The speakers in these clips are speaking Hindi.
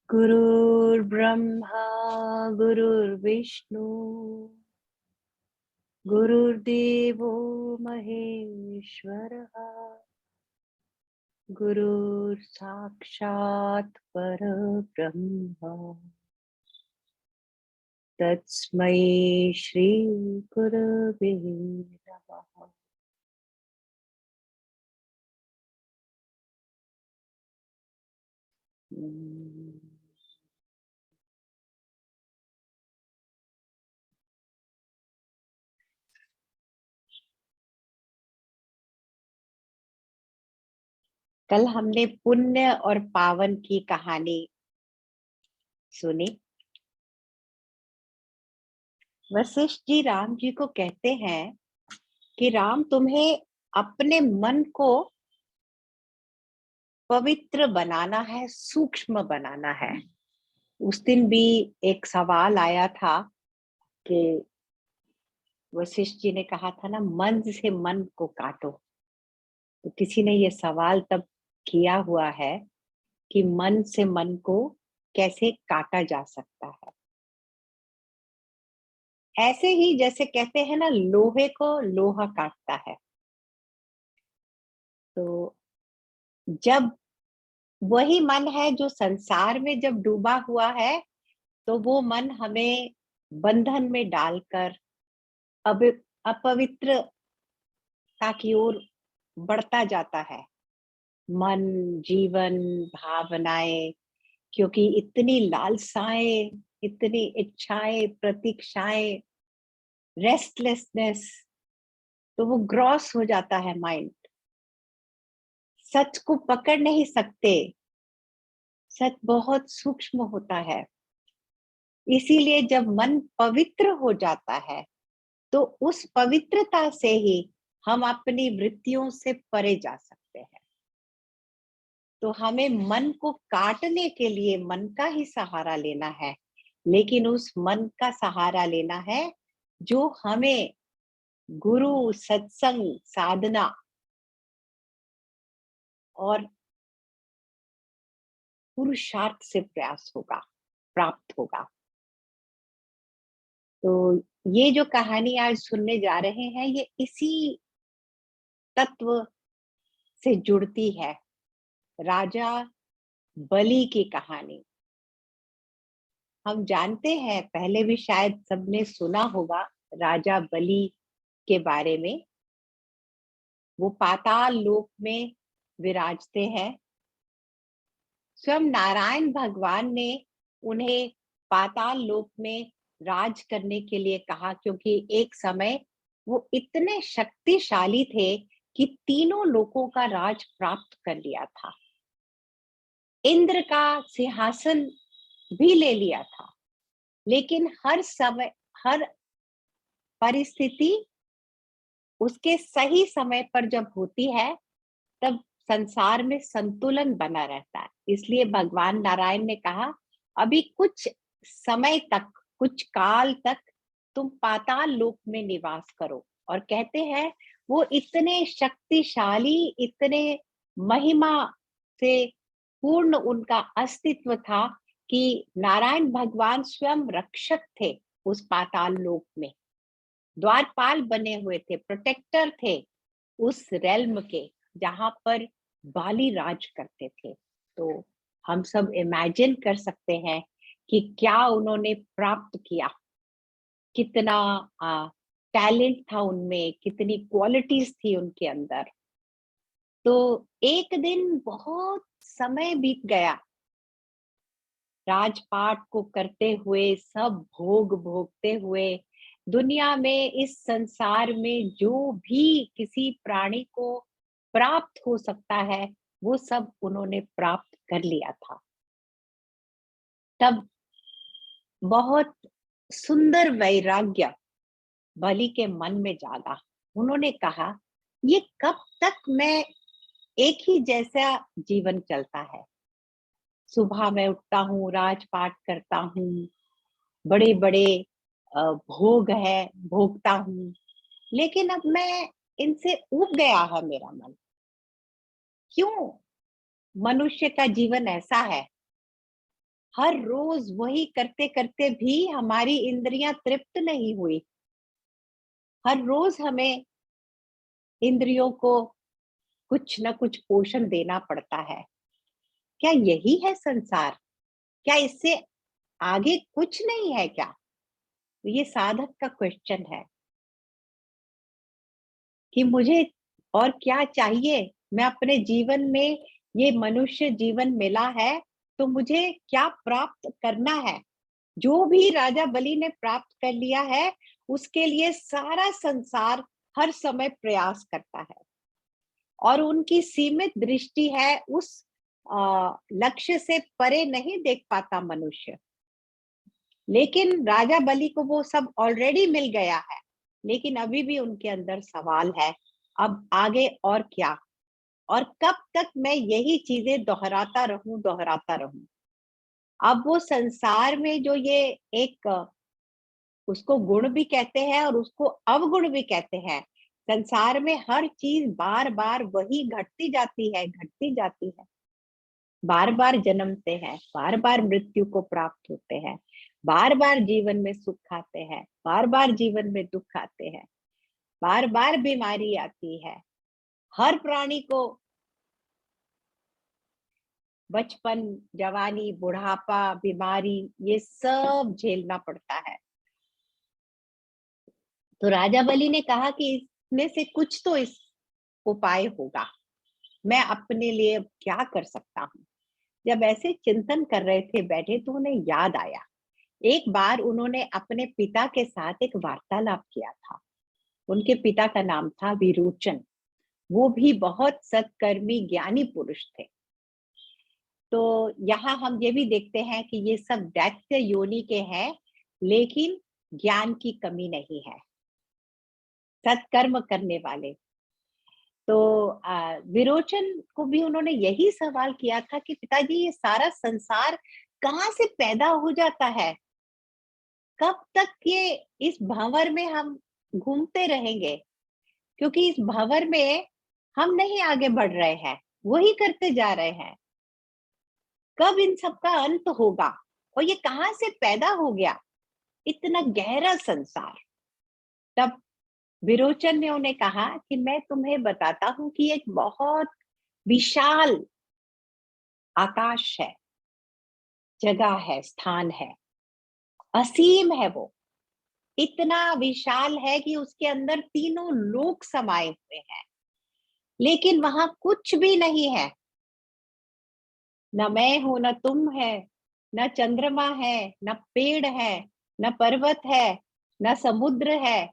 गुरुर्ब्रह्मा गुरुर्विष्णु गुरुर्देवो महेश्वरः गुरुर्साक्षात् परब्रह्म तस्मै श्री गुरवे नमः। कल हमने पुण्य और पावन की कहानी सुनी। वशिष्ठ जी राम जी को कहते हैं कि राम, तुम्हें अपने मन को पवित्र बनाना है, सूक्ष्म बनाना है। उस दिन भी एक सवाल आया था कि वशिष्ठ जी ने कहा था ना, मन से मन को काटो। तो किसी ने ये सवाल तब किया हुआ है कि मन से मन को कैसे काटा जा सकता है। ऐसे ही जैसे कहते हैं ना, लोहे को लोहा काटता है। तो जब वही मन है जो संसार में जब डूबा हुआ है, तो वो मन हमें बंधन में डालकर अपवित्रता की ओर बढ़ता जाता है। मन, जीवन, भावनाएं, क्योंकि इतनी लालसाएं, इतनी इच्छाएं, प्रतीक्षाएं, रेस्टलेसनेस, तो वो ग्रॉस हो जाता है माइंड। सच को पकड़ नहीं सकते। सच बहुत सूक्ष्म होता है। इसीलिए जब मन पवित्र हो जाता है, तो उस पवित्रता से ही हम अपनी वृत्तियों से परे जा सकते हैं। तो हमें मन को काटने के लिए मन का ही सहारा लेना है, लेकिन उस मन का सहारा लेना है जो हमें गुरु, सत्संग, साधना और पुरुषार्थ से प्रयास होगा, प्राप्त होगा। तो ये जो कहानी आज सुनने जा रहे हैं, ये इसी तत्व से जुड़ती है। राजा बलि की कहानी हम जानते हैं, पहले भी शायद सबने सुना होगा राजा बलि के बारे में। वो पाताल लोक में विराजते हैं। स्वयं नारायण भगवान ने उन्हें पाताल लोक में राज करने के लिए कहा, क्योंकि एक समय वो इतने शक्तिशाली थे कि तीनों लोकों का राज प्राप्त कर लिया था। इंद्र का सिंहासन भी ले लिया था। लेकिन हर समय, हर परिस्थिति उसके सही समय पर जब होती है, तब संसार में संतुलन बना रहता है। इसलिए भगवान नारायण ने कहा, अभी कुछ समय तक, कुछ काल तक तुम पाताल लोक में निवास करो। और कहते हैं वो इतने शक्तिशाली, इतने महिमा से पूर्ण उनका अस्तित्व था कि नारायण भगवान स्वयं रक्षक थे उस पाताल लोक में। द्वारपाल बने हुए थे, प्रोटेक्टर थे उस रेल्म के जहां पर बाली राज करते थे। तो हम सब इमेजिन कर सकते हैं कि क्या उन्होंने प्राप्त किया, कितना टैलेंट था उनमें, कितनी क्वालिटीज थी उनके अंदर। तो एक दिन बहुत समय बीत गया, राजपाट को करते हुए, सब भोग भोगते हुए। दुनिया में, इस संसार में जो भी किसी प्राणी को प्राप्त हो सकता है, वो सब उन्होंने प्राप्त कर लिया था। तब बहुत सुंदर वैराग्य बलि के मन में जागा। उन्होंने कहा, ये कब तक मैं एक ही जैसा जीवन चलता है। सुबह मैं उठता हूँ, राजपाट करता हूँ, बड़े बड़े भोग है, भोगता हूँ, लेकिन अब मैं इनसे ऊब गया है मेरा मन। क्यों मनुष्य का जीवन ऐसा है? हर रोज वही करते करते भी हमारी इंद्रियां तृप्त नहीं हुई। हर रोज हमें इंद्रियों को कुछ न कुछ पोषण देना पड़ता है। क्या यही है संसार? क्या इससे आगे कुछ नहीं है क्या? तो ये साधक का क्वेश्चन है कि मुझे और क्या चाहिए? मैं अपने जीवन में, ये मनुष्य जीवन मिला है, तो मुझे क्या प्राप्त करना है? जो भी राजा बलि ने प्राप्त कर लिया है, उसके लिए सारा संसार हर समय प्रयास करता है और उनकी सीमित दृष्टि है, उस लक्ष्य से परे नहीं देख पाता मनुष्य। लेकिन राजा बलि को वो सब ऑलरेडी मिल गया है, लेकिन अभी भी उनके अंदर सवाल है, अब आगे और क्या? और कब तक मैं यही चीजें दोहराता रहूं? अब वो संसार में जो ये एक, उसको गुण भी कहते हैं और उसको अवगुण भी कहते हैं। संसार में हर चीज बार बार वही घटती जाती है। बार बार जन्मते हैं, बार बार मृत्यु को प्राप्त होते हैं, बार बार जीवन में सुख आते हैं, बार बार जीवन में दुख आते हैं, बार बार बीमारी आती है। हर प्राणी को बचपन, जवानी, बुढ़ापा, बीमारी, ये सब झेलना पड़ता है। तो राजा बलि ने कहा कि इसमें से कुछ तो इस उपाय होगा, मैं अपने लिए अब क्या कर सकता हूँ? जब ऐसे चिंतन कर रहे थे बैठे, तो उन्हें याद आया, एक बार उन्होंने अपने पिता के साथ एक वार्तालाप किया था। उनके पिता का नाम था विरोचन। वो भी बहुत सत्कर्मी ज्ञानी पुरुष थे। तो यहाँ हम ये भी देखते हैं कि ये सब दैत्य योनि के हैं, लेकिन ज्ञान की कमी नहीं है, सत्कर्म करने वाले। तो विरोचन को भी उन्होंने यही सवाल किया था कि पिताजी, ये सारा संसार कहाँ से पैदा हो जाता है? कब तक ये इस भंवर में हम घूमते रहेंगे? क्योंकि इस भंवर में हम नहीं आगे बढ़ रहे हैं, वही करते जा रहे हैं। कब इन सब का अंत होगा? और ये कहाँ से पैदा हो गया इतना गहरा संसार? तब विरोचन ने उन्हें कहा कि मैं तुम्हें बताता हूँ कि एक बहुत विशाल आकाश है, जगह है, स्थान है, असीम है वो। इतना विशाल है कि उसके अंदर तीनों लोक समाये हुए हैं, लेकिन वहां कुछ भी नहीं है। न मैं हूं, न तुम है, न चंद्रमा है, न पेड़ है, न पर्वत है, न समुद्र है,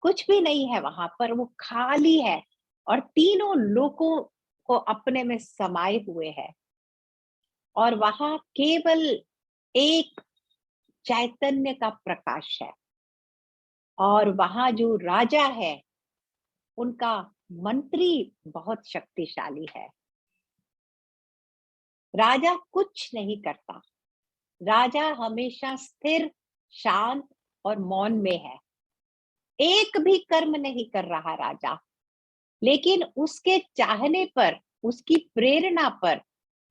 कुछ भी नहीं है वहां पर। वो खाली है और तीनों लोकों को अपने में समाये हुए है। और वहां केवल एक चैतन्य का प्रकाश है। और वहां जो राजा है, उनका मंत्री बहुत शक्तिशाली है। राजा कुछ नहीं करता, राजा हमेशा स्थिर, शांत और मौन में है। एक भी कर्म नहीं कर रहा राजा, लेकिन उसके चाहने पर, उसकी प्रेरणा पर,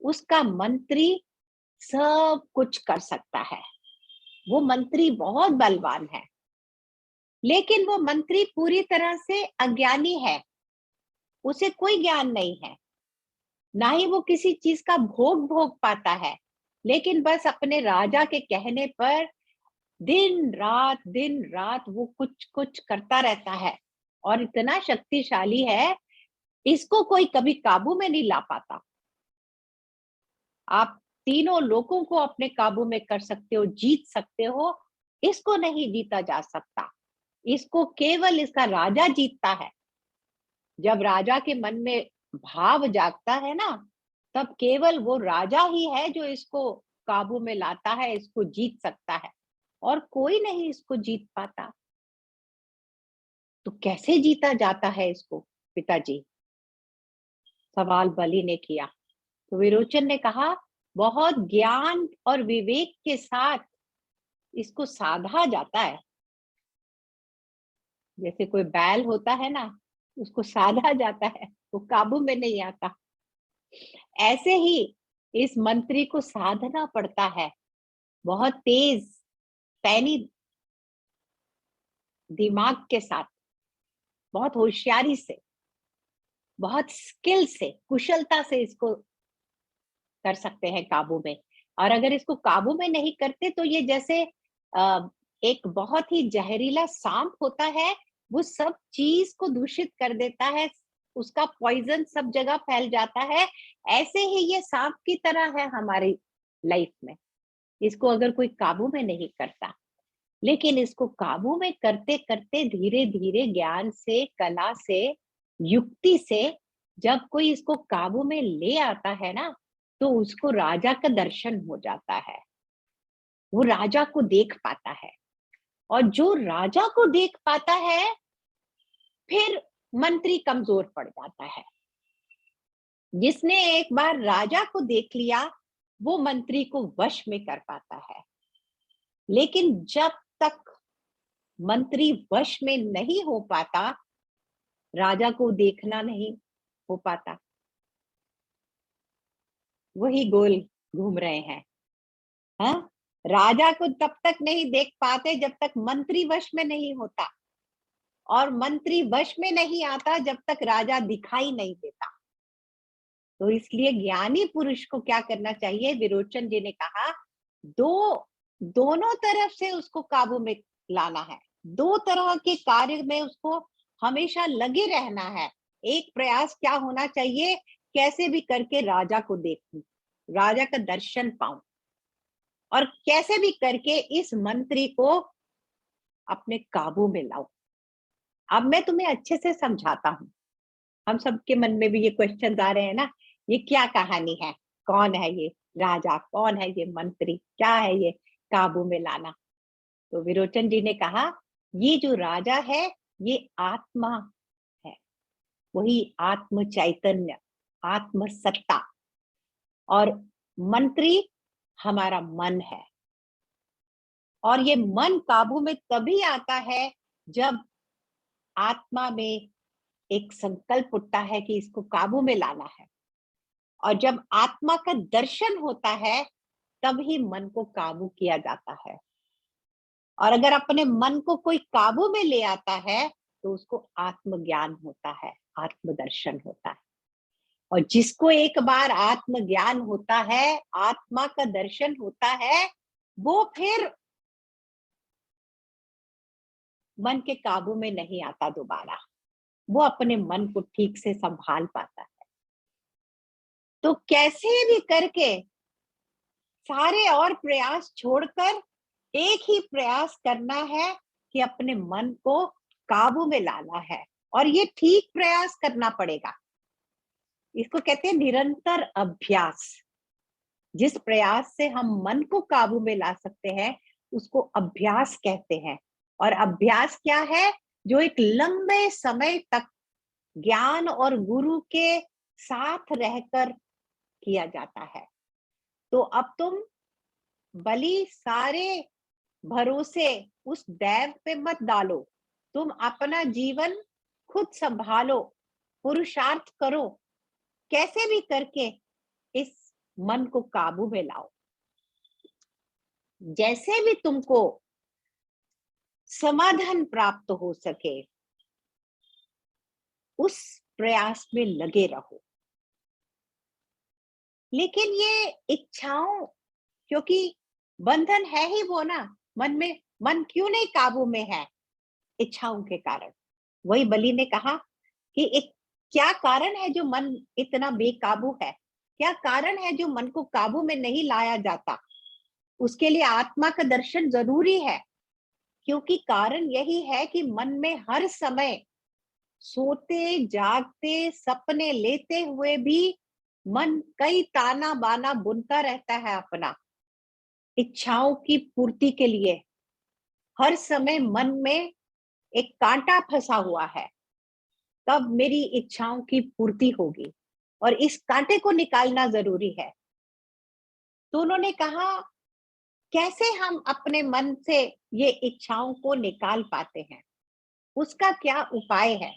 उसका मंत्री सब कुछ कर सकता है। वो मंत्री बहुत बलवान है, लेकिन वो मंत्री पूरी तरह से अज्ञानी है। उसे कोई ज्ञान नहीं है, ना ही वो किसी चीज का भोग भोग पाता है, लेकिन बस अपने राजा के कहने पर दिन रात वो कुछ कुछ करता रहता है। और इतना शक्तिशाली है, इसको कोई कभी काबू में नहीं ला पाता। आप तीनों लोगों को अपने काबू में कर सकते हो, जीत सकते हो, इसको नहीं जीता जा सकता। इसको केवल इसका राजा जीतता है। जब राजा के मन में भाव जागता है ना, तब केवल वो राजा ही है जो इसको काबू में लाता है, इसको जीत सकता है, और कोई नहीं इसको जीत पाता। तो कैसे जीता जाता है इसको पिताजी? सवाल बलि ने किया। तो विरोचन ने कहा, बहुत ज्ञान और विवेक के साथ इसको साधा जाता है। जैसे कोई बैल होता है ना, उसको साधा जाता है, वो काबू में नहीं आता। ऐसे ही इस मंत्री को साधना पड़ता है, बहुत तेज पैनी दिमाग के साथ, बहुत होशियारी से, बहुत स्किल से, कुशलता से इसको कर सकते हैं काबू में। और अगर इसको काबू में नहीं करते तो ये जैसे एक बहुत ही जहरीला सांप होता है, वो सब चीज को दूषित कर देता है, उसका पॉइजन सब जगह फैल जाता है। ऐसे ही ये सांप की तरह है हमारी लाइफ में, इसको अगर कोई काबू में नहीं करता। लेकिन इसको काबू में करते करते धीरे धीरे ज्ञान से, कला से, युक्ति से जब कोई इसको काबू में ले आता है ना, तो उसको राजा का दर्शन हो जाता है, वो राजा को देख पाता है। और जो राजा को देख पाता है, फिर मंत्री कमजोर पड़ जाता है। जिसने एक बार राजा को देख लिया, वो मंत्री को वश में कर पाता है। लेकिन जब तक मंत्री वश में नहीं हो पाता, राजा को देखना नहीं हो पाता। वही गोल घूम रहे हैं। हाँ, राजा को तब तक नहीं देख पाते जब तक मंत्री वश में नहीं होता, और मंत्री वश में नहीं आता जब तक राजा दिखाई नहीं देता। तो इसलिए ज्ञानी पुरुष को क्या करना चाहिए, विरोचन जी ने कहा, दोनों तरफ से उसको काबू में लाना है, दो तरह के कार्य में उसको हमेशा लगे रहना है। एक प्रयास क्या होना चाहिए, कैसे भी करके राजा को देखूं, राजा का दर्शन पाऊं, और कैसे भी करके इस मंत्री को अपने काबू में लाऊं। अब मैं तुम्हें अच्छे से समझाता हूं। हम सबके मन में भी ये क्वेश्चन आ रहे हैं ना, ये क्या कहानी है, कौन है ये राजा, कौन है ये मंत्री, क्या है ये काबू में लाना। तो विरोचन जी ने कहा, ये जो राजा है ये आत्मा है, वही आत्म चैतन्य, आत्म सत्ता। और मंत्री हमारा मन है। और ये मन काबू में तभी आता है जब आत्मा में एक संकल्प उठता है कि इसको काबू में लाना है। और जब आत्मा का दर्शन होता है, तब ही मन को काबू किया जाता है। और अगर अपने मन को कोई काबू में ले आता है, तो उसको आत्मज्ञान होता है, आत्मदर्शन होता है। और जिसको एक बार आत्मज्ञान होता है, आत्मा का दर्शन होता है, वो फिर मन के काबू में नहीं आता दोबारा, वो अपने मन को ठीक से संभाल पाता है। तो कैसे भी करके सारे और प्रयास छोड़कर एक ही प्रयास करना है कि अपने मन को काबू में लाना है। और ये ठीक प्रयास करना पड़ेगा, इसको कहते हैं निरंतर अभ्यास। जिस प्रयास से हम मन को काबू में ला सकते हैं, उसको अभ्यास कहते हैं। और अभ्यास क्या है, जो एक लंबे समय तक ज्ञान और गुरु के साथ रहकर किया जाता है। तो अब तुम बलि सारे भरोसे उस दैव पे मत डालो, तुम अपना जीवन खुद संभालो, पुरुषार्थ करो, कैसे भी करके इस मन को काबू में लाओ। जैसे भी तुमको समाधान प्राप्त हो सके, उस प्रयास में लगे रहो। लेकिन ये इच्छाओं, क्योंकि बंधन है ही वो ना, मन में, मन क्यों नहीं काबू में है, इच्छाओं के कारण। वही बलि ने कहा कि एक क्या कारण है जो मन इतना बेकाबू है, क्या कारण है जो मन को काबू में नहीं लाया जाता। उसके लिए आत्मा का दर्शन जरूरी है, क्योंकि कारण यही है कि मन में हर समय सोते जागते सपने लेते हुए भी मन कई ताना बाना बुनता रहता है अपना इच्छाओं की पूर्ति के लिए। हर समय मन में एक कांटा फंसा हुआ है, तब मेरी इच्छाओं की पूर्ति होगी, और इस कांटे को निकालना जरूरी है। तो उन्होंने कहा, कैसे हम अपने मन से ये इच्छाओं को निकाल पाते हैं, उसका क्या उपाय है।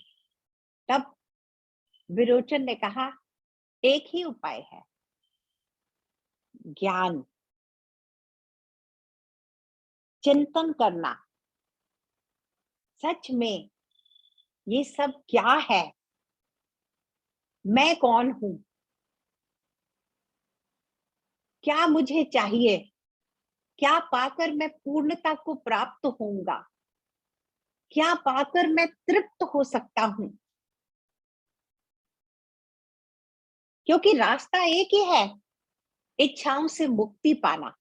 तब विरोचन ने कहा, एक ही उपाय है, ज्ञान, चिंतन करना, सच में ये सब क्या है? मैं कौन हूं? क्या मुझे चाहिए? क्या पाकर मैं पूर्णता को प्राप्त होऊंगा? क्या पाकर मैं तृप्त हो सकता हूं? क्योंकि रास्ता एक ही है, इच्छाओं से मुक्ति पाना,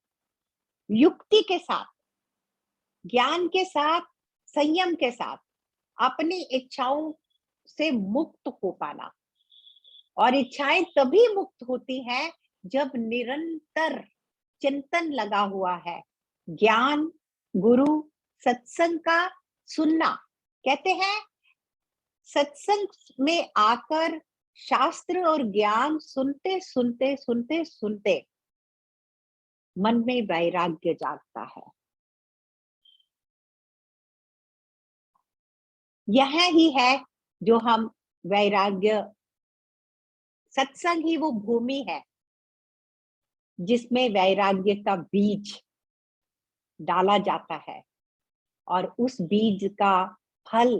युक्ति के साथ, ज्ञान के साथ, संयम के साथ अपनी इच्छाओं से मुक्त हो पाना। और इच्छाएं तभी मुक्त होती हैं जब निरंतर चिंतन लगा हुआ है, ज्ञान, गुरु, सत्संग का सुनना। कहते हैं सत्संग में आकर शास्त्र और ज्ञान सुनते सुनते सुनते सुनते मन में वैराग्य जागता है। यह ही है जो हम वैराग्य, सत्संग ही वो भूमि है जिसमें वैराग्य का बीज डाला जाता है और उस बीज का फल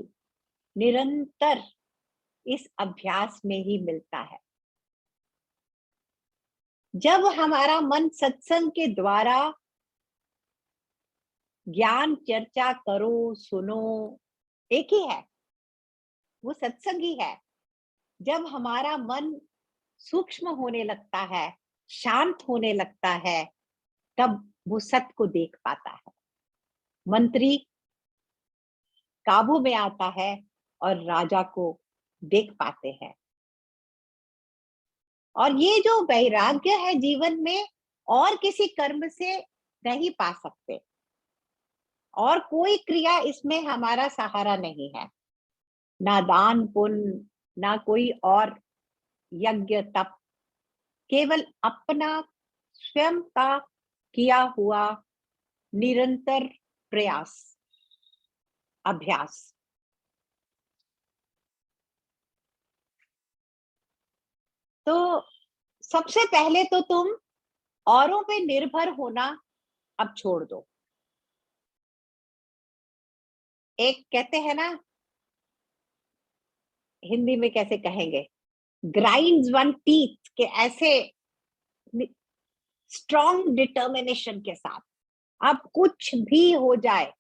निरंतर इस अभ्यास में ही मिलता है। जब हमारा मन सत्संग के द्वारा ज्ञान चर्चा करो सुनो, एक ही है, वो सत्संग ही है। जब हमारा मन सूक्ष्म होने लगता है, शांत होने लगता है, तब वो सत्य को देख पाता है। मंत्री काबू में आता है और राजा को देख पाते हैं। और ये जो वैराग्य है जीवन में, और किसी कर्म से नहीं पा सकते, और कोई क्रिया इसमें हमारा सहारा नहीं है, ना दान पुण्य, ना कोई और यज्ञ तप, केवल अपना स्वयं का किया हुआ निरंतर प्रयास, अभ्यास। तो सबसे पहले तो तुम औरों पे निर्भर होना अब छोड़ दो। एक कहते हैं ना, हिंदी में कैसे कहेंगे, ग्राइंड्स वन टीथ के ऐसे स्ट्रॉन्ग डिटर्मिनेशन के साथ, अब कुछ भी हो जाए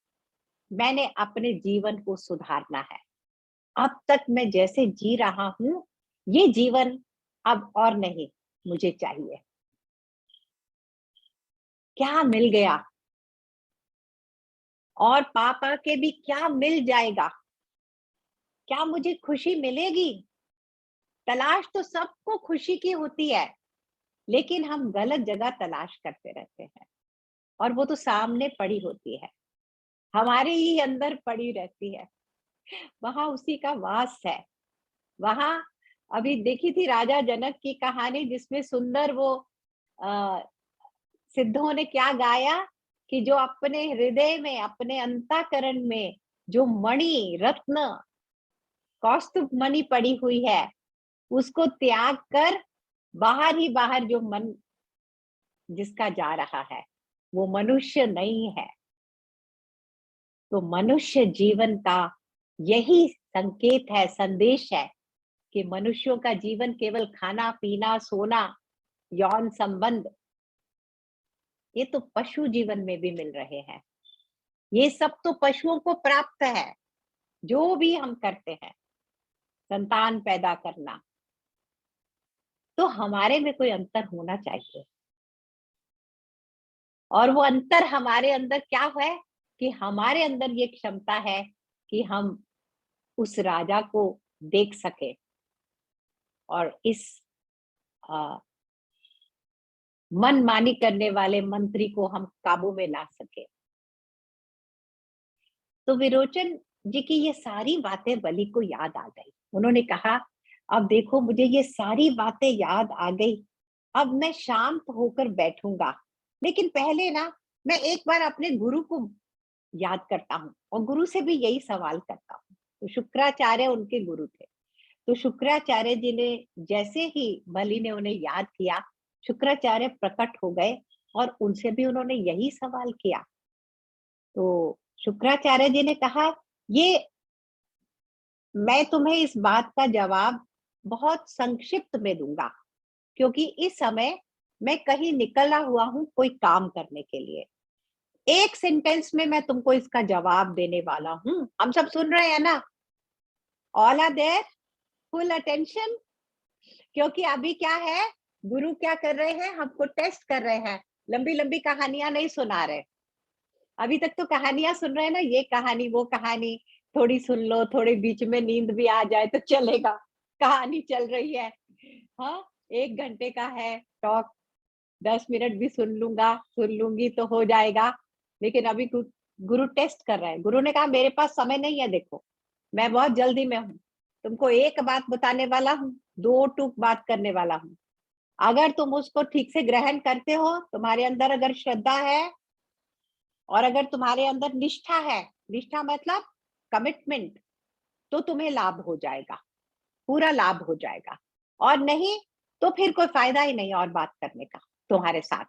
मैंने अपने जीवन को सुधारना है। अब तक मैं जैसे जी रहा हूं ये जीवन अब और नहीं मुझे चाहिए। क्या मिल गया और पापा के भी क्या मिल जाएगा? क्या मुझे खुशी मिलेगी? तलाश तो सबको खुशी की होती है, लेकिन हम गलत जगह तलाश करते रहते हैं और वो तो सामने पड़ी होती है, हमारे ही अंदर पड़ी रहती है, वहां उसी का वास है। वहां अभी देखी थी राजा जनक की कहानी, जिसमें सुंदर वो आ, सिद्धों ने क्या गाया कि जो अपने हृदय में, अपने अंतःकरण में जो मणि रत्न कौस्तुभ मणि पड़ी हुई है, उसको त्याग कर बाहर ही बाहर जो मन जिसका जा रहा है वो मनुष्य नहीं है। तो मनुष्य जीवन का यही संकेत है, संदेश है कि मनुष्यों का जीवन केवल खाना पीना सोना यौन संबंध, ये तो पशु जीवन में भी मिल रहे हैं। ये सब तो पशुओं को प्राप्त है। जो भी हम करते हैं, संतान पैदा करना, तो हमारे में कोई अंतर होना चाहिए। और वो अंतर हमारे अंदर क्या है कि हमारे अंदर ये क्षमता है कि हम उस राजा को देख सके और इस मनमानी करने वाले मंत्री को हम काबू में ला सके। तो विरोचन जी की ये सारी बातें बलि को याद आ गई। उन्होंने कहा अब देखो मुझे ये सारी बातें याद आ गई, अब मैं शांत होकर बैठूंगा, लेकिन पहले ना मैं एक बार अपने गुरु को याद करता हूँ और गुरु से भी यही सवाल करता हूँ। तो शुक्राचार्य उनके गुरु थे। तो शुक्राचार्य जी ने जैसे ही बलि ने उन्हें याद किया, शुक्राचार्य प्रकट हो गए और उनसे भी उन्होंने यही सवाल किया। तो शुक्राचार्य जी ने कहा, ये मैं तुम्हें इस बात का जवाब बहुत संक्षिप्त में दूंगा, क्योंकि इस समय मैं कहीं निकला हुआ हूं कोई काम करने के लिए। एक सेंटेंस में मैं तुमको इसका जवाब देने वाला हूं। हम सब सुन रहे हैं ना? All are there, full attention. क्योंकि अभी क्या है, गुरु क्या कर रहे हैं, हमको टेस्ट कर रहे हैं। लंबी लंबी कहानियां नहीं सुना रहे। अभी तक तो कहानियां सुन रहे हैं ना, ये कहानी वो कहानी, थोड़ी सुन लो, थोड़ी बीच में नींद भी आ जाए तो चलेगा, कहानी चल रही है। हाँ, 1 घंटे का है टॉक, 10 मिनट भी सुन लूंगा, सुन लूंगी तो हो जाएगा। लेकिन अभी गुरु टेस्ट कर रहे हैं। गुरु ने कहा, मेरे पास समय नहीं है, देखो मैं बहुत जल्दी में हूँ, तुमको एक बात बताने वाला हूँ, 2 टूक बात करने वाला हूँ। अगर तुम उसको ठीक से ग्रहण करते हो, तुम्हारे अंदर अगर श्रद्धा है और अगर तुम्हारे अंदर निष्ठा है, निष्ठा मतलब कमिटमेंट, तो तुम्हें लाभ हो जाएगा, पूरा लाभ हो जाएगा। और नहीं तो फिर कोई फायदा ही नहीं और बात करने का तुम्हारे साथ।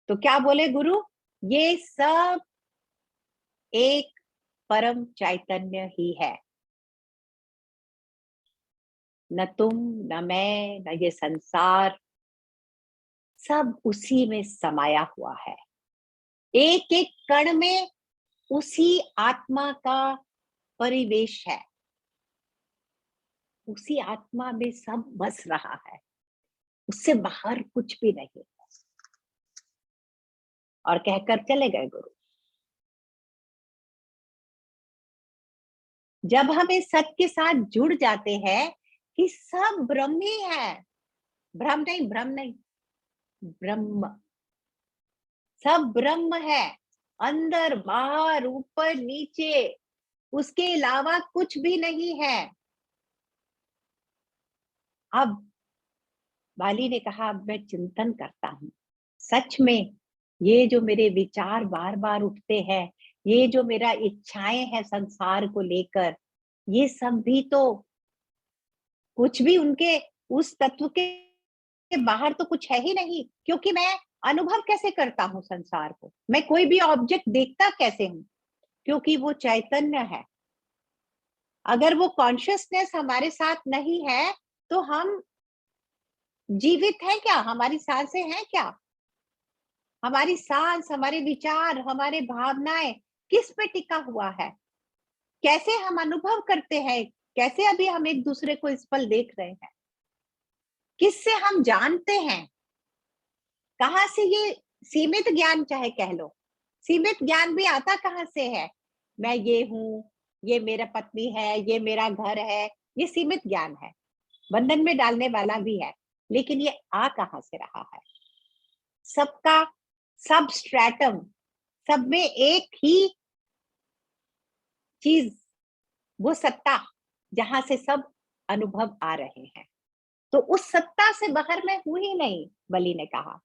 तो क्या बोले गुरु, ये सब एक परम चैतन्य ही है। न तुम, न मैं, न ये संसार, सब उसी में समाया हुआ है। एक एक कण में उसी आत्मा का परिवेश है, उसी आत्मा में सब बस रहा है, उससे बाहर कुछ भी नहीं। और कहकर चले गए गुरु। जब हम इस सत्य के साथ जुड़ जाते हैं कि सब ब्रह्म ही है, भ्रम नहीं, भ्रम नहीं, ब्रह्म, सब ब्रह्म है, अंदर बाहर ऊपर नीचे, उसके अलावा कुछ भी नहीं है। अब बाली ने कहा, अब मैं चिंतन करता हूं, सच में ये जो मेरे विचार बार बार उठते हैं, ये जो मेरा इच्छाएं हैं संसार को लेकर, ये सब भी तो कुछ भी उनके उस तत्व के बाहर तो कुछ है ही नहीं। क्योंकि मैं अनुभव कैसे करता हूँ संसार को, मैं कोई भी ऑब्जेक्ट देखता कैसे हूँ, क्योंकि वो चैतन्य है। अगर वो कॉन्शियसनेस हमारे साथ नहीं है तो हम जीवित हैं क्या, हमारी सांसें हैं क्या? हमारी सांस, हमारे विचार, हमारे भावनाएं किस पे टिका हुआ है? कैसे हम अनुभव करते हैं? कैसे अभी हम एक दूसरे को इस पल देख रहे हैं? किससे हम जानते हैं? कहाँ से ये सीमित ज्ञान, चाहे कह लो सीमित ज्ञान भी आता कहाँ से है? मैं ये हूँ, ये मेरा पत्नी है, ये मेरा घर है, ये सीमित ज्ञान है, बंधन में डालने वाला भी है। लेकिन ये आ कहाँ से रहा है? सबका सब स्ट्रैटम, सब में एक ही चीज, वो सत्ता जहां से सब अनुभव आ रहे हैं। तो उस सत्ता से बाहर मैं हूं ही नहीं, बलि ने कहा।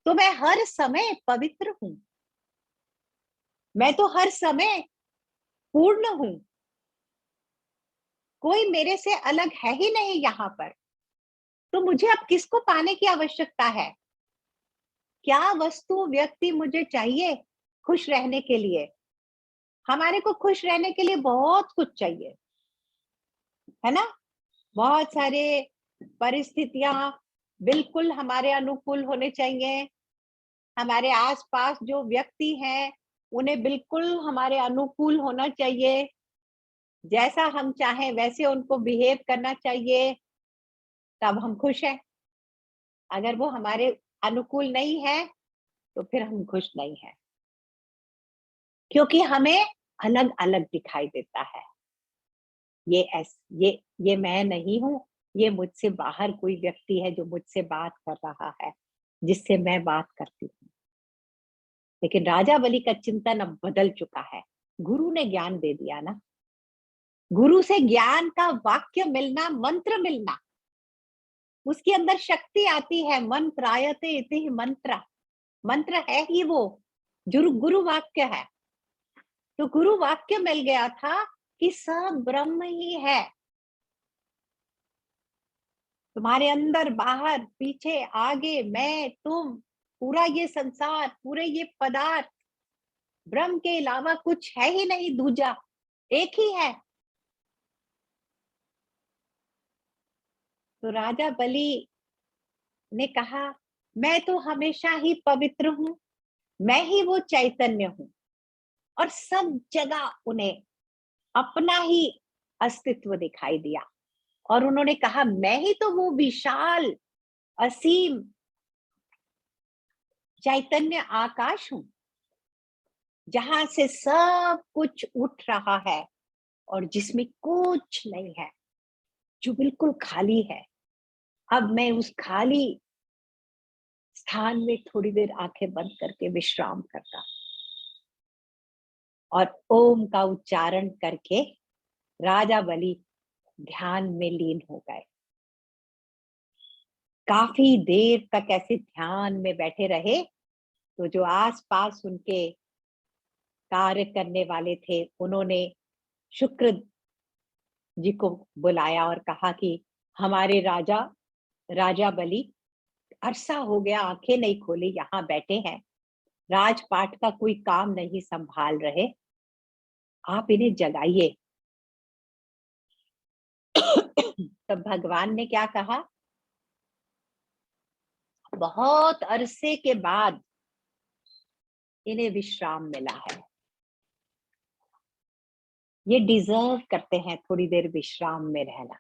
तो मैं हर समय पवित्र हूं, मैं तो हर समय पूर्ण हूं, कोई मेरे से अलग है ही नहीं यहाँ पर। तो मुझे अब किसको पाने की आवश्यकता है? क्या वस्तु व्यक्ति मुझे चाहिए खुश रहने के लिए? हमारे को खुश रहने के लिए बहुत कुछ चाहिए, है ना? बहुत सारे परिस्थितियां बिल्कुल हमारे अनुकूल होने चाहिए। हमारे आसपास जो व्यक्ति हैं उन्हें बिल्कुल हमारे अनुकूल होना चाहिए, जैसा हम चाहें वैसे उनको बिहेव करना चाहिए, तब हम खुश हैं। अगर वो हमारे अनुकूल नहीं है तो फिर हम खुश नहीं हैं, क्योंकि हमें अलग अलग दिखाई देता है। ये मैं नहीं हूँ, ये मुझसे बाहर कोई व्यक्ति है जो मुझसे बात कर रहा है, जिससे मैं बात करती हूँ। लेकिन राजा बलि का चिंतन अब बदल चुका है। गुरु ने ज्ञान दे दिया ना, गुरु से ज्ञान का वाक्य मिलना, मंत्र मिलना, उसके अंदर शक्ति आती है। मंत्रायते इति मंत्र, मंत्र है ही वो, जो गुरु वाक्य है। तो गुरु वाक्य मिल गया था कि सब ब्रह्म ही है। तुम्हारे अंदर बाहर पीछे आगे मैं तुम, पूरा ये संसार, पूरे ये पदार्थ, ब्रह्म के अलावा कुछ है ही नहीं दूजा, एक ही है। तो राजा बलि ने कहा, मैं तो हमेशा ही पवित्र हूं, मैं ही वो चैतन्य हूं। और सब जगह उन्हें अपना ही अस्तित्व दिखाई दिया। और उन्होंने कहा, मैं ही तो वो विशाल असीम चैतन्य आकाश हूं, जहां से सब कुछ उठ रहा है और जिसमें कुछ नहीं है, जो बिल्कुल खाली है। अब मैं उस खाली स्थान में थोड़ी देर आंखें बंद करके विश्राम करता और ओम का उच्चारण करके राजा बलि ध्यान में लीन हो गए। काफी देर तक ऐसे ध्यान में बैठे रहे। तो जो आसपास उनके कार्य करने वाले थे, उन्होंने शुक्र जी को बुलाया और कहा कि हमारे राजा, राजा बलि अरसा हो गया आंखें नहीं खोली, यहाँ बैठे हैं, राजपाट का कोई काम नहीं संभाल रहे, आप इन्हें जगाइए। तब भगवान ने क्या कहा, बहुत अरसे के बाद इन्हें विश्राम मिला है, ये डिजर्व करते हैं थोड़ी देर विश्राम में रहना।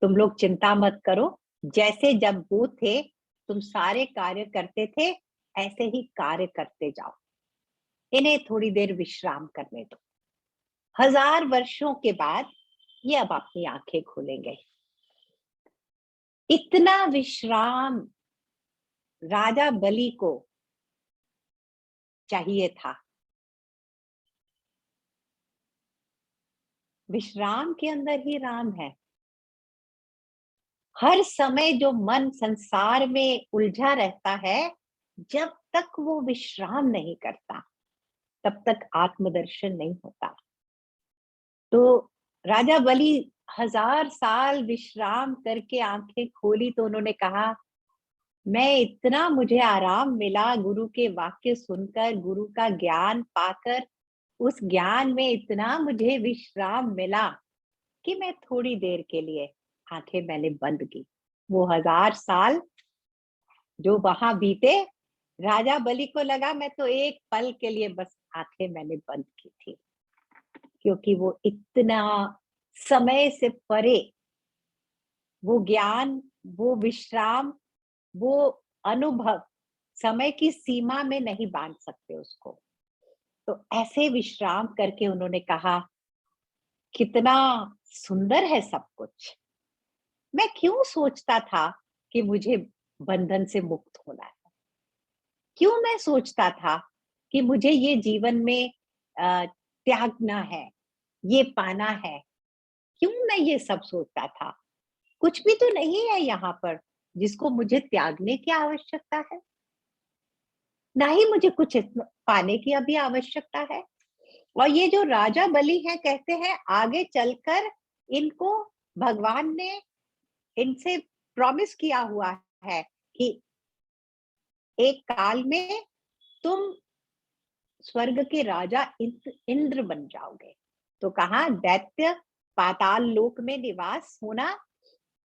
तुम लोग चिंता मत करो, जैसे जब वो थे तुम सारे कार्य करते थे, ऐसे ही कार्य करते जाओ, इन्हें थोड़ी देर विश्राम करने दो। 1000 वर्षों के बाद ये अब अपनी आंखें खोलेंगे। इतना विश्राम राजा बलि को चाहिए था। विश्राम के अंदर ही राम है। हर समय जो मन संसार में उलझा रहता है, जब तक वो विश्राम नहीं करता, तब तक आत्मदर्शन नहीं होता। तो राजा बलि 1000 साल विश्राम करके आंखें खोली तो उन्होंने कहा, मैं इतना मुझे आराम मिला गुरु के वाक्य सुनकर, गुरु का ज्ञान पाकर, उस ज्ञान में इतना मुझे विश्राम मिला कि मैं थोड़ी देर के लिए आंखें मैंने बंद की। वो 1000 साल जो वहां बीते, राजा बलि को लगा मैं तो एक पल के लिए बस आंखें मैंने बंद की थी, क्योंकि वो इतना समय से परे वो ज्ञान, वो विश्राम, वो अनुभव समय की सीमा में नहीं बांध सकते उसको। तो ऐसे विश्राम करके उन्होंने कहा, कितना सुंदर है सब कुछ। मैं क्यों सोचता था कि मुझे बंधन से मुक्त होना है, क्यों मैं सोचता था कि मुझे ये जीवन में त्यागना है, ये पाना है, क्यों मैं ये सब सोचता था। कुछ भी तो नहीं है यहाँ पर जिसको मुझे त्यागने की आवश्यकता है, ना ही मुझे कुछ पाने की अभी आवश्यकता है। और ये जो राजा बलि है, कहते हैं आगे चलकर इनको भगवान ने इनसे प्रॉमिस किया हुआ है कि एक काल में तुम स्वर्ग के राजा इंद्र बन जाओगे। तो कहा दैत्य पाताल लोक में निवास होना,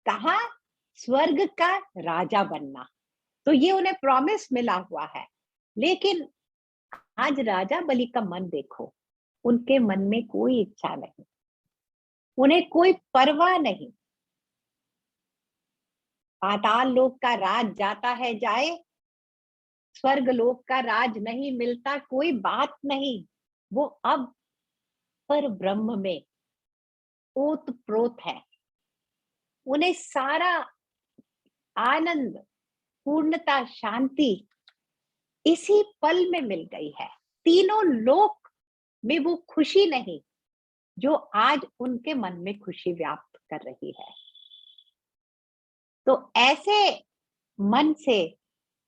कहा स्वर्ग का राजा बनना। तो ये उन्हें प्रॉमिस मिला हुआ है। लेकिन आज राजा बलि का मन देखो, उनके मन में कोई इच्छा नहीं, उन्हें कोई परवाह नहीं। पाताल लोक का राज जाता है जाए, स्वर्ग लोक का राज नहीं मिलता, कोई बात नहीं। वो अब पर ब्रह्म में ओत प्रोत है। उन्हें सारा आनंद, पूर्णता, शांति इसी पल में मिल गई है। तीनों लोक में वो खुशी नहीं जो आज उनके मन में खुशी व्याप्त कर रही है। तो ऐसे मन से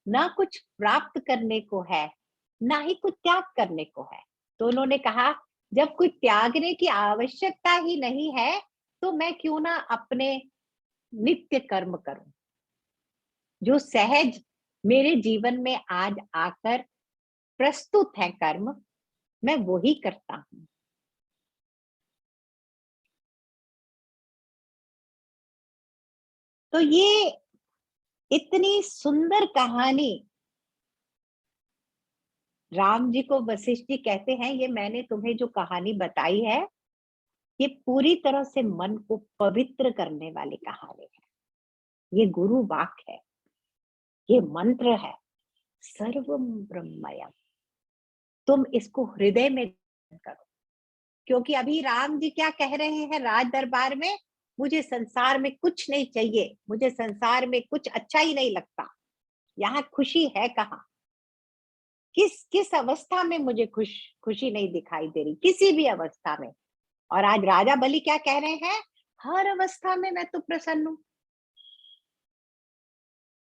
ना कुछ प्राप्त करने को है, ना ही कुछ त्याग करने को है। तो उन्होंने कहा, जब कोई त्यागने की आवश्यकता ही नहीं है, तो मैं क्यों ना अपने नित्य कर्म करूं, जो सहज मेरे जीवन में आज आकर प्रस्तुत है कर्म, मैं वो ही करता हूं। तो ये इतनी सुंदर कहानी राम जी को वशिष्ठ जी कहते हैं, ये मैंने तुम्हें जो कहानी बताई है, ये पूरी तरह से मन को पवित्र करने वाली कहानी है। ये गुरु वाक्य है, ये मंत्र है, सर्वम ब्रह्मयम। तुम इसको हृदय में करो, क्योंकि अभी राम जी क्या कह रहे हैं राज दरबार में, मुझे संसार में कुछ नहीं चाहिए, मुझे संसार में कुछ अच्छा ही नहीं लगता, यहाँ खुशी है कहाँ, किस किस अवस्था में मुझे खुशी नहीं दिखाई दे रही, किसी भी अवस्था में। और आज राजा बलि क्या कह रहे हैं, हर अवस्था में मैं तो प्रसन्न हूं,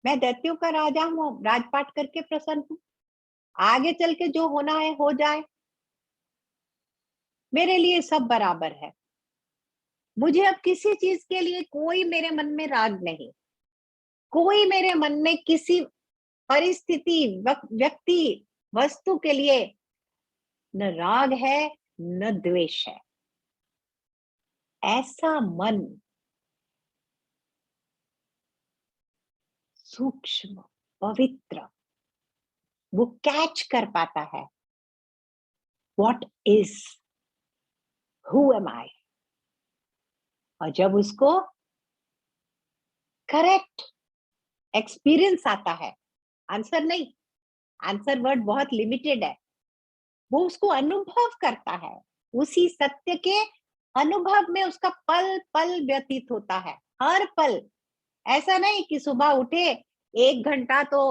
मैं दैत्यों का राजा हूं, राजपाट करके प्रसन्न हूं, आगे चल के जो होना है हो जाए, मेरे लिए सब बराबर है, मुझे अब किसी चीज के लिए कोई मेरे मन में राग नहीं, कोई मेरे मन में किसी परिस्थिति, व्यक्ति, वस्तु के लिए न राग है न द्वेष है। ऐसा मन सूक्ष्म, पवित्र, वो कैच कर पाता है व्हाट इज, हु एम आई। और जब उसको करेक्ट एक्सपीरियंस आता है, आंसर नहीं, आंसर वर्ड बहुत लिमिटेड है, वो उसको अनुभव करता है, उसी सत्य के अनुभव में उसका पल पल व्यतीत होता है, हर पल। ऐसा नहीं कि सुबह उठे 1 घंटा तो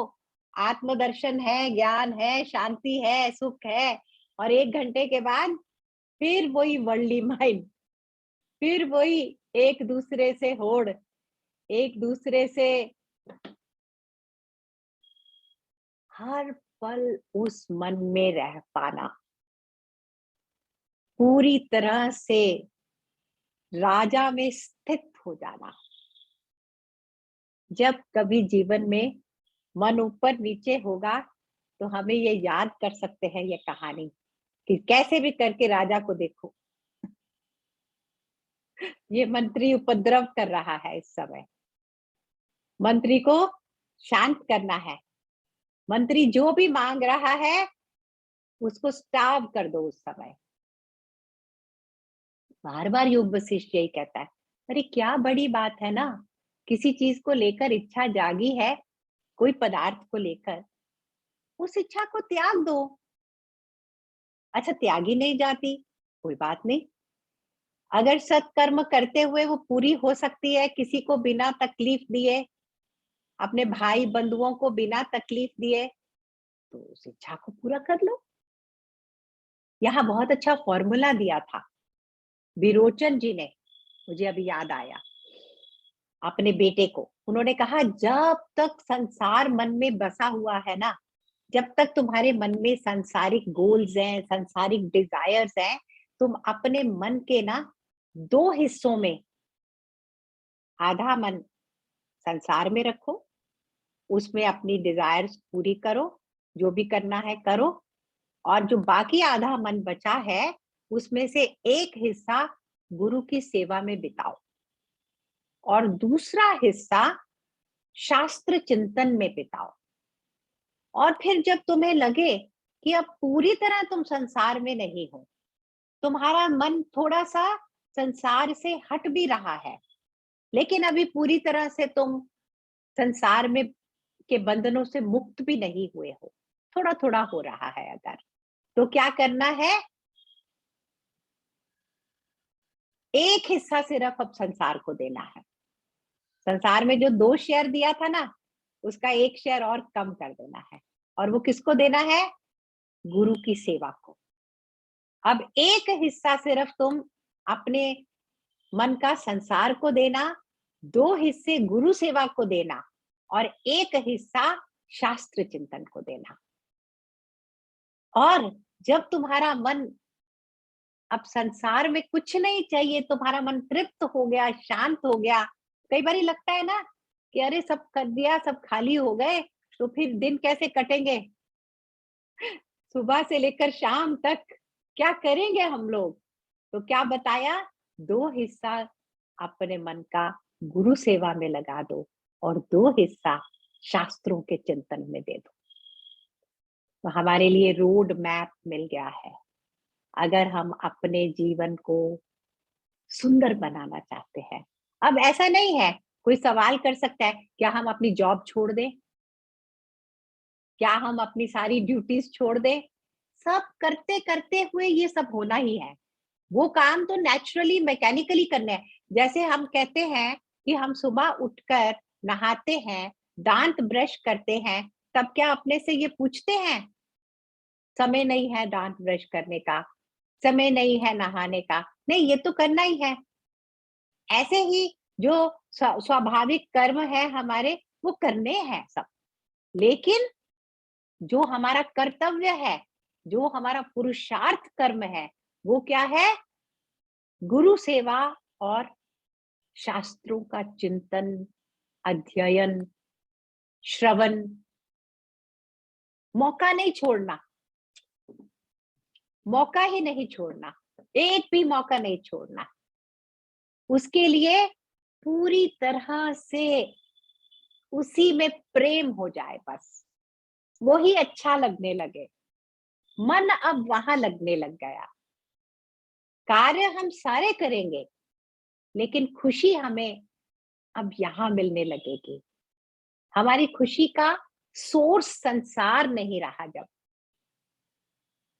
आत्मदर्शन है, ज्ञान है, शांति है, सुख है, और 1 घंटे के बाद फिर वही वर्ल्डली माइंड, फिर वही एक दूसरे से होड़, एक दूसरे से, हर पल उस मन में रह पाना, पूरी तरह से राजा में स्थित हो जाना। जब कभी जीवन में मन ऊपर नीचे होगा तो हमें ये याद कर सकते हैं ये कहानी, कि कैसे भी करके राजा को देखो, ये मंत्री उपद्रव कर रहा है, इस समय मंत्री को शांत करना है, मंत्री जो भी मांग रहा है उसको स्टाव कर दो उस समय। बार बार योग वशिष्ठ यही कहता है, अरे क्या बड़ी बात है ना, किसी चीज को लेकर इच्छा जागी है, कोई पदार्थ को लेकर, उस इच्छा को त्याग दो। अच्छा त्यागी नहीं जाती, कोई बात नहीं, अगर सत्कर्म करते हुए वो पूरी हो सकती है, किसी को बिना तकलीफ दिए, अपने भाई बंधुओं को बिना तकलीफ दिए, तो उस इच्छा को पूरा कर लो। यहाँ बहुत अच्छा फॉर्मूला दिया था विरोचन जी ने, मुझे अभी याद आया, अपने बेटे को उन्होंने कहा, जब तक संसार मन में बसा हुआ है ना, जब तक तुम्हारे मन में सांसारिक गोल्स हैं, सांसारिक डिजायर्स हैं, तुम अपने मन के ना 2 हिस्सों में, आधा मन संसार में रखो, उसमें अपनी डिजायर्स पूरी करो, जो भी करना है करो, और जो बाकी आधा मन बचा है उसमें से एक हिस्सा गुरु की सेवा में बिताओ, और दूसरा हिस्सा शास्त्र चिंतन में बिताओ। और फिर जब तुम्हें लगे कि अब पूरी तरह तुम संसार में नहीं हो, तुम्हारा मन थोड़ा सा संसार से हट भी रहा है, लेकिन अभी पूरी तरह से तुम संसार में के बंधनों से मुक्त भी नहीं हुए हो, थोड़ा थोड़ा हो रहा है अगर, तो क्या करना है, एक हिस्सा सिर्फ अब संसार को देना है। संसार में जो 2 शेयर दिया था ना, उसका 1 शेयर और कम कर देना है, और वो किसको देना है, गुरु की सेवा को। अब एक हिस्सा सिर्फ तुम अपने मन का संसार को देना, 2 हिस्से गुरु सेवा को देना, और एक हिस्सा शास्त्र चिंतन को देना। और जब तुम्हारा मन अब संसार में कुछ नहीं चाहिए, तुम्हारा मन तृप्त हो गया, शांत हो गया, कई बार लगता है ना कि अरे सब कर दिया, सब खाली हो गए, तो फिर दिन कैसे कटेंगे? सुबह से लेकर शाम तक क्या करेंगे हम लोग? तो क्या बताया, 2 हिस्सा अपने मन का गुरु सेवा में लगा दो और 2 हिस्सा शास्त्रों के चिंतन में दे दो। तो हमारे लिए रोड मैप मिल गया है। अगर हम अपने जीवन को सुंदर बनाना चाहते हैं। अब ऐसा नहीं है, कोई सवाल कर सकता है, क्या हम अपनी जॉब छोड़ दें? क्या हम अपनी सारी ड्यूटीज छोड़ दें? सब करते-करते हुए ये सब होना ही है। वो काम तो नेचुरली मैकेनिकली करने हैं। जैसे हम कहते हैं कि हम सुबह उठकर नहाते हैं, दांत ब्रश करते हैं, तब क्या अपने से ये पूछते हैं, समय नहीं है दांत ब्रश करने का, समय नहीं है नहाने का? नहीं, ये तो करना ही है। ऐसे ही जो स्वाभाविक कर्म है हमारे, वो करने हैं सब। लेकिन जो हमारा कर्तव्य है, जो हमारा पुरुषार्थ कर्म है, वो क्या है? गुरु सेवा और शास्त्रों का चिंतन, अध्ययन, श्रवण, मौका नहीं छोड़ना, मौका ही नहीं छोड़ना, एक भी मौका नहीं छोड़ना। उसके लिए पूरी तरह से उसी में प्रेम हो जाए बस, वो ही अच्छा लगने लगे। मन अब वहां लगने लग गया। कार्य हम सारे करेंगे, लेकिन खुशी हमें अब यहाँ मिलने लगेगी। हमारी खुशी का सोर्स संसार नहीं रहा जब,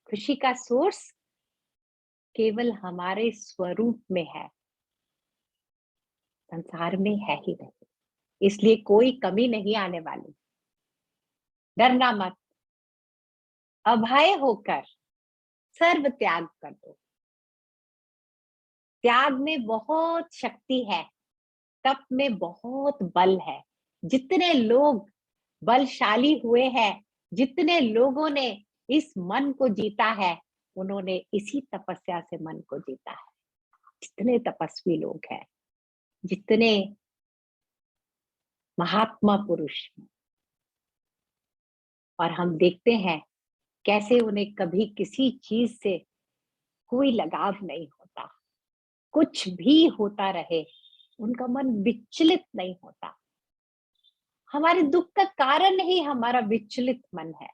खुशी का सोर्स केवल हमारे स्वरूप में है, संसार में है ही नहीं। इसलिए कोई कमी नहीं आने वाली। डरना मत, अभय होकर सर्व त्याग कर दो। त्याग में बहुत शक्ति है, तप में बहुत बल है। जितने लोग बलशाली हुए हैं, जितने लोगों ने इस मन को जीता है, उन्होंने इसी तपस्या से मन को जीता है। जितने तपस्वी लोग हैं, जितने महात्मा पुरुष, और हम देखते हैं कैसे उन्हें कभी किसी चीज से कोई लगाव नहीं होता। कुछ भी होता रहे, उनका मन विचलित नहीं होता। हमारे दुख का कारण ही हमारा विचलित मन है।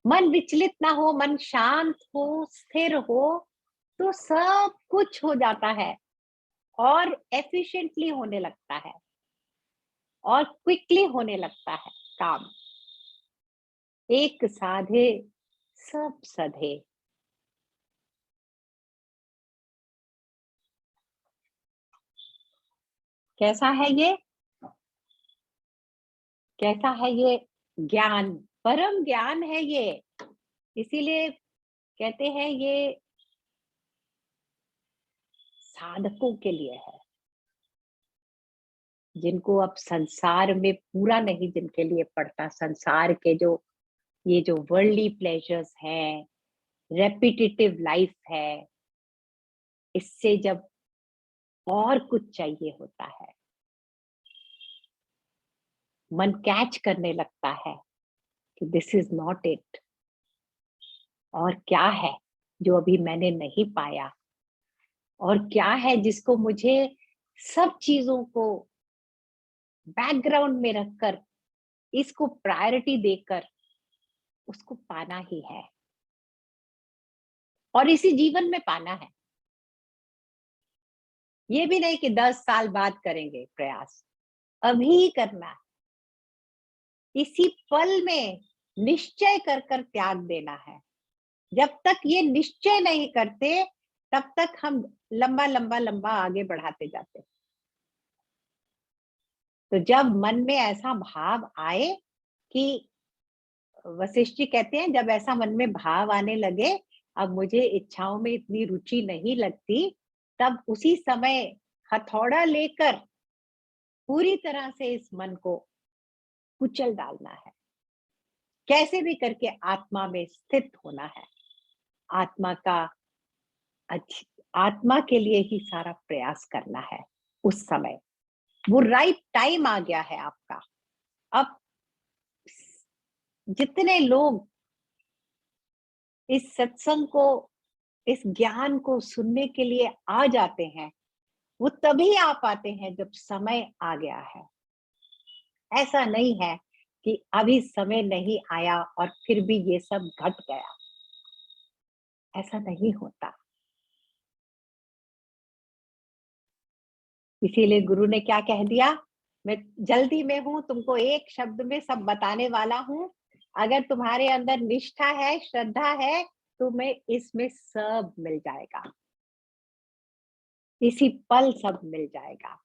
मन विचलित ना हो, मन शांत हो, स्थिर हो, तो सब कुछ हो जाता है और एफिशिएंटली होने लगता है और क्विकली होने लगता है काम। एक साधे सब सधे। कैसा है ये? कैसा है ये ज्ञान? परम ज्ञान है ये। इसीलिए कहते हैं ये साधकों के लिए है, जिनको अब संसार में पूरा नहीं, जिनके लिए पड़ता, संसार के जो ये जो वर्ल्डली प्लेजर्स हैं, रेपिटेटिव लाइफ है, इससे जब और कुछ चाहिए होता है, मन कैच करने लगता है कि दिस इज नॉट इट। और क्या है जो अभी मैंने नहीं पाया, और क्या है जिसको मुझे सब चीजों को बैकग्राउंड में रखकर, इसको प्रायोरिटी देकर उसको पाना ही है, और इसी जीवन में पाना है। ये भी नहीं कि 10 साल बाद करेंगे प्रयास, अभी करना है। इसी पल में निश्चय कर कर त्याग देना है। जब तक ये निश्चय नहीं करते, तब तक हम लंबा लंबा लंबा आगे बढ़ाते जाते। तो जब मन में ऐसा भाव आए कि, वशिष्ठ जी कहते हैं, जब ऐसा मन में भाव आने लगे, अब मुझे इच्छाओं में इतनी रुचि नहीं लगती, तब उसी समय हथौड़ा लेकर पूरी तरह से इस मन को कुचल डालना है। कैसे भी करके आत्मा में स्थित होना है। आत्मा का आत्मा के लिए ही सारा प्रयास करना है उस समय। वो राइट टाइम आ गया है आपका। अब जितने लोग इस सत्संग को, इस ज्ञान को सुनने के लिए आ जाते हैं, वो तभी आ पाते हैं जब समय आ गया है। ऐसा नहीं है कि अभी समय नहीं आया और फिर भी ये सब घट गया, ऐसा नहीं होता। इसीलिए गुरु ने क्या कह दिया, मैं जल्दी में हूं, तुमको एक शब्द में सब बताने वाला हूं। अगर तुम्हारे अंदर निष्ठा है, श्रद्धा है, तुम्हें इसमें सब मिल जाएगा, इसी पल सब मिल जाएगा।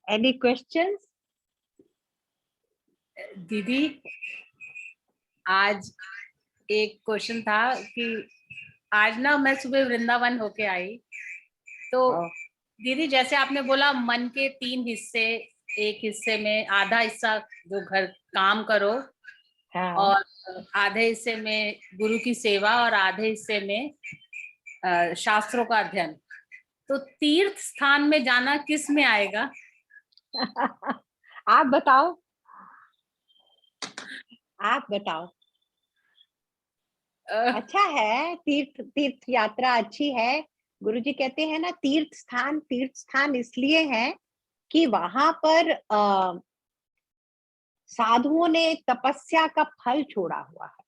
Any questions? दीदी आज एक क्वेश्चन था कि आज ना मैं सुबह वृंदावन होके आई, तो दीदी जैसे आपने बोला मन के 3 हिस्से, एक हिस्से में आधा हिस्सा जो घर काम करो, हाँ। और आधे हिस्से में गुरु की सेवा, और आधे हिस्से में शास्त्रों का अध्ययन, तो तीर्थ स्थान में जाना किस में आएगा? आप बताओ, आप बताओ। अच्छा है, तीर्थ यात्रा अच्छी है। गुरुजी कहते हैं ना, तीर्थ स्थान इसलिए है कि वहां पर साधुओं ने तपस्या का फल छोड़ा हुआ है,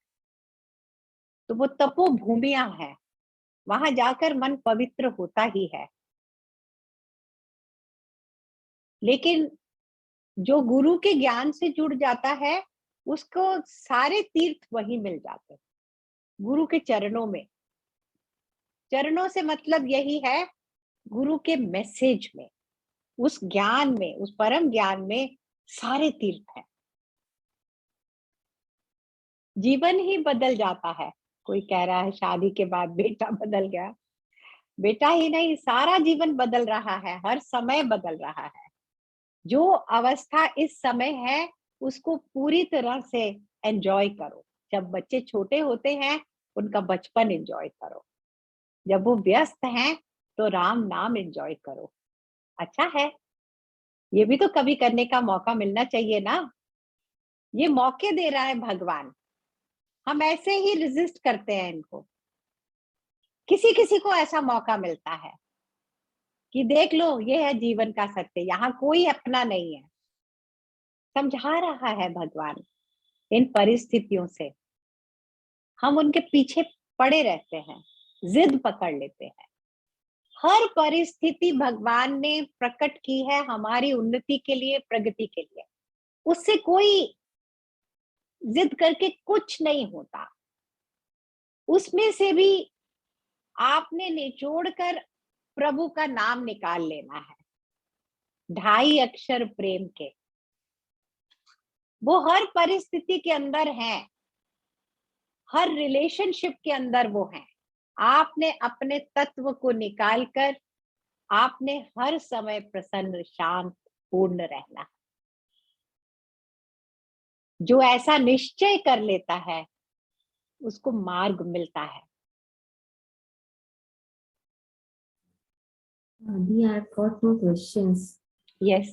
तो वो तपो भूमियां हैं, वहां जाकर मन पवित्र होता ही है। लेकिन जो गुरु के ज्ञान से जुड़ जाता है, उसको सारे तीर्थ वही मिल जाते हैं, गुरु के चरणों में। चरणों से मतलब यही है, गुरु के मैसेज में, उस ज्ञान में, उस परम ज्ञान में सारे तीर्थ हैं। जीवन ही बदल जाता है। कोई कह रहा है शादी के बाद बेटा बदल गया, बेटा ही नहीं, सारा जीवन बदल रहा है, हर समय बदल रहा है। जो अवस्था इस समय है, उसको पूरी तरह से एंजॉय करो। जब बच्चे छोटे होते हैं, उनका बचपन एंजॉय करो। जब वो व्यस्त हैं, तो राम नाम एंजॉय करो। अच्छा है, ये भी तो कभी करने का मौका मिलना चाहिए ना। ये मौके दे रहा है भगवान, हम ऐसे ही रिजिस्ट करते हैं इनको। किसी किसी को ऐसा मौका मिलता है कि देख लो, ये है जीवन का सत्य, यहाँ कोई अपना नहीं है। समझा रहा है भगवान इन परिस्थितियों से। हम उनके पीछे पड़े रहते हैं, जिद पकड़ लेते हैं। हर परिस्थिति भगवान ने प्रकट की है हमारी उन्नति के लिए, प्रगति के लिए। उससे कोई जिद करके कुछ नहीं होता। उसमें से भी आपने निचोड़ कर प्रभु का नाम निकाल लेना है, 2.5 अक्षर प्रेम के। वो हर परिस्थिति के अंदर हैं, हर रिलेशनशिप के अंदर वो हैं। आपने अपने तत्व को निकालकर आपने हर समय प्रसन्न, शांत, पूर्ण रहना। जो ऐसा निश्चय कर लेता है, उसको मार्ग मिलता है। Adi, I've got 2 questions. Yes.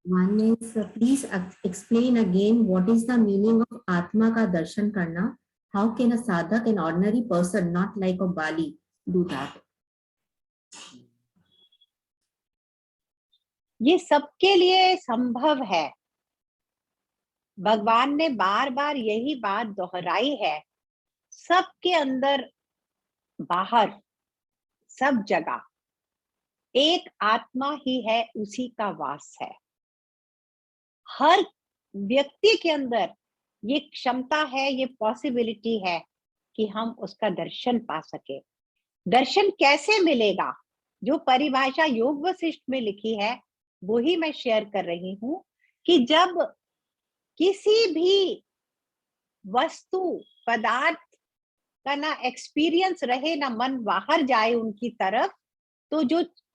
One is, please explain again what is the meaning of Atma ka darshan karna? How can a sadhak, an ordinary person, not like a Bali, do that? ये सबके लिए संभव है। भगवान ने बार बार यही बात दोहराई है। सबके अंदर, बाहर, सब जगह एक आत्मा ही है, उसी का वास है। हर व्यक्ति के अंदर ये क्षमता है, ये पॉसिबिलिटी है कि हम उसका दर्शन पा सके। दर्शन कैसे मिलेगा? जो परिभाषा योग वशिष्ठ में लिखी है, वो ही मैं शेयर कर रही हूं कि जब किसी भी वस्तु, पदार्थ का ना एक्सपीरियंस रहे, ना मन बाहर जाए उनकी तरफ, तो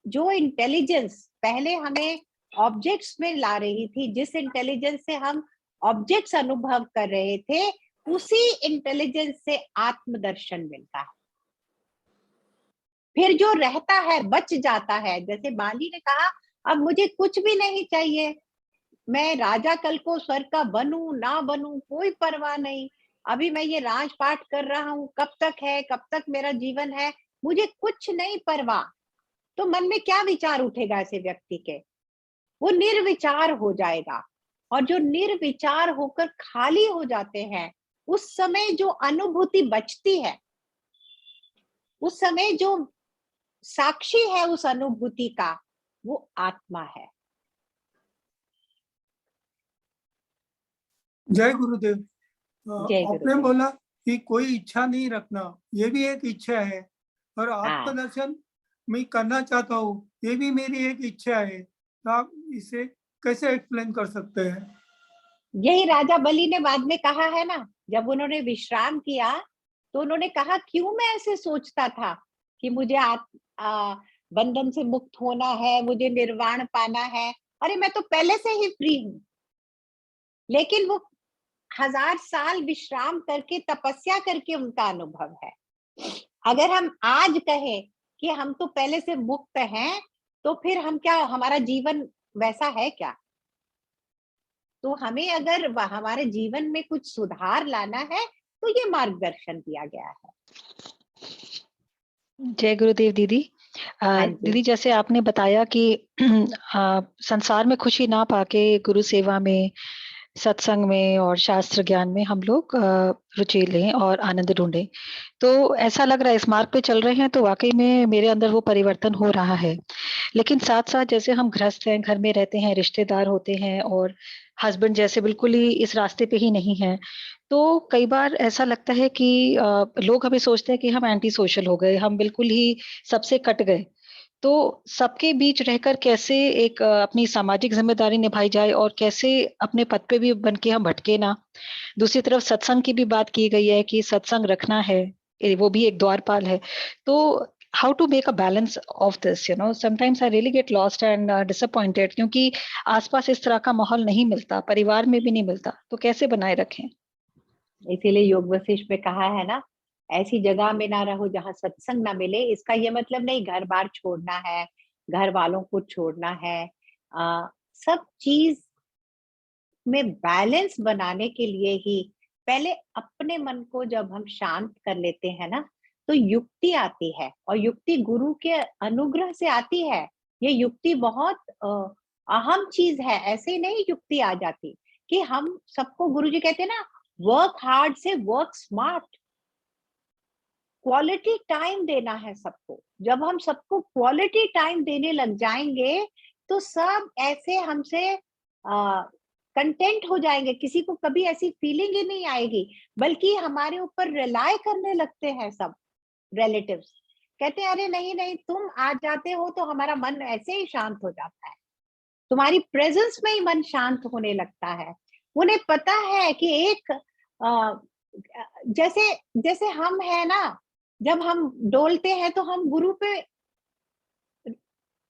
जो इंटेलिजेंस पहले हमें ऑब्जेक्ट्स में ला रही थी, जिस इंटेलिजेंस से हम ऑब्जेक्ट्स अनुभव कर रहे थे, उसी इंटेलिजेंस से आत्मदर्शन मिलता है। फिर जो रहता है बच जाता है, जैसे बाली ने कहा अब मुझे कुछ भी नहीं चाहिए, मैं राजा कल को स्वर्ग का बनूं ना बनूं कोई परवाह नहीं, अभी मैं ये राजपाट कर रहा हूं, कब तक है, कब तक मेरा जीवन है, मुझे कुछ नहीं परवाह। तो मन में क्या विचार उठेगा ऐसे व्यक्ति के? वो निर्विचार हो जाएगा। और जो निर्विचार होकर खाली हो जाते हैं, उस समय जो अनुभूति बचती है, उस समय जो साक्षी है उस अनुभूति का, वो आत्मा है। जय गुरुदेव। जय आपने गुरुदेव। बोला कि कोई इच्छा नहीं रखना, ये भी एक इच्छा है, और हाँ, आत्मदर्शन मैं करना चाहता हूँ, ये भी मेरी एक इच्छा है। तो आप इसे कैसे एक्सप्लेन कर सकते हैं? यही राजा बलि ने बाद में कहा है ना, जब उन्होंने विश्राम किया तो उन्होंने कहा क्यों मैं ऐसे सोचता था कि मुझे बंधन से मुक्त होना है, मुझे निर्वाण पाना है, अरे मैं तो पहले से ही फ्री हूं। लेकिन वो 1000 साल विश्राम करके तपस्या करके उनका अनुभव है। अगर हम आज कहें कि हम तो पहले से मुक्त हैं, तो फिर हम क्या, हमारा जीवन वैसा है क्या? तो हमें अगर हमारे जीवन में कुछ सुधार लाना है तो ये मार्गदर्शन दिया गया है। जय गुरुदेव दीदी। हाँ जी। दीदी जैसे आपने बताया कि संसार में खुशी ना पाके गुरु सेवा में, सत्संग में और शास्त्र ज्ञान में हम लोग रुचि लें और आनंद ढूंढें। तो ऐसा लग रहा है इस मार्ग पे चल रहे हैं तो वाकई में मेरे अंदर वो परिवर्तन हो रहा है। लेकिन साथ-साथ जैसे हम गृहस्थ हैं, घर में रहते हैं, रिश्तेदार होते हैं और हस्बैंड जैसे बिल्कुल ही इस रास्ते पे ही नहीं हैं। तो कई बार ऐसा लगता है कि लोग हमें सोचते हैं कि हम एंटी सोशल हो गए, हम बिल्कुल ही सबसे कट गए। तो सबके बीच रहकर कैसे एक अपनी सामाजिक ज़िम्मेदारी निभाई जाए और कैसे अपने पद पे भी बन के हम भटके ना। दूसरी तरफ सत्संग की भी बात की गई है कि सत्संग रखना है, वो भी एक द्वारपाल है। तो how to make a balance of this, sometimes I really get lost and disappointed क्योंकि आस-पास इस तरह का माहौल नहीं मिलता, परिवार में भी नहीं मिलता, तो कैसे बनाए रखें? इसीलिए योग वशिष्ठ में कहा है ना, ऐसी जगह में ना रहो जहां सत्संग ना मिले। इसका ये मतलब नहीं घर बार छोड़ना है, घर वालों को छोड़ना है। सब चीज में बैलेंस बनाने के लिए ही पहले अपने मन को जब हम शांत कर लेते हैं ना, तो युक्ति आती है, और युक्ति गुरु के अनुग्रह से आती है। ये युक्ति बहुत अहम चीज है, ऐसे ही नहीं युक्ति आ जाती। कि हम सबको, गुरुजी कहते हैं ना, वर्क हार्ड से वर्क स्मार्ट। क्वालिटी टाइम देना है सबको। जब हम सबको क्वालिटी टाइम देने लग जाएंगे तो सब ऐसे हमसे कंटेंट हो जाएंगे, किसी को कभी ऐसी फीलिंग ही नहीं आएगी, बल्कि हमारे ऊपर रिलाय करने लगते हैं सब रिलेटिव्स। कहते हैं अरे नहीं नहीं, तुम आ जाते हो तो हमारा मन ऐसे ही शांत हो जाता है, तुम्हारी प्रेजेंस में ही मन शांत होने लगता है। उन्हें पता है कि एक जैसे जैसे हम है ना, जब हम डोलते हैं तो हम गुरु पे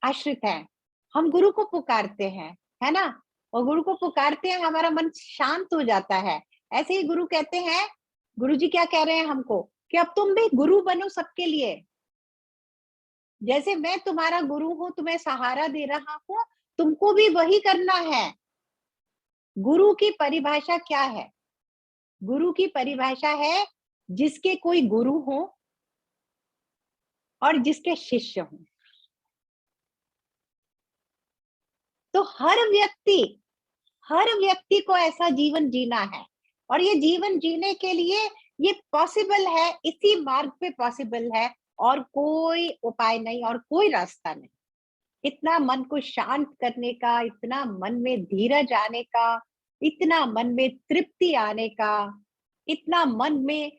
आश्रित हैं, हम गुरु को पुकारते हैं, है ना, और गुरु को पुकारते हैं, हमारा मन शांत हो जाता है। ऐसे ही गुरु कहते हैं, गुरु जी क्या कह रहे हैं हमको, कि अब तुम भी गुरु बनो सबके लिए। जैसे मैं तुम्हारा गुरु हूं, तुम्हें सहारा दे रहा हूं, तुमको भी वही करना है। गुरु की परिभाषा क्या है? गुरु की परिभाषा है जिसके कोई गुरु हो और जिसके शिष्य हों। तो हर व्यक्ति को ऐसा जीवन जीना है, और ये जीवन जीने के लिए ये पॉसिबल है, इसी मार्ग पे पॉसिबल है, और कोई उपाय नहीं और कोई रास्ता नहीं। इतना मन को शांत करने का, इतना मन में धीरज आने का, इतना मन में तृप्ति आने का, इतना मन में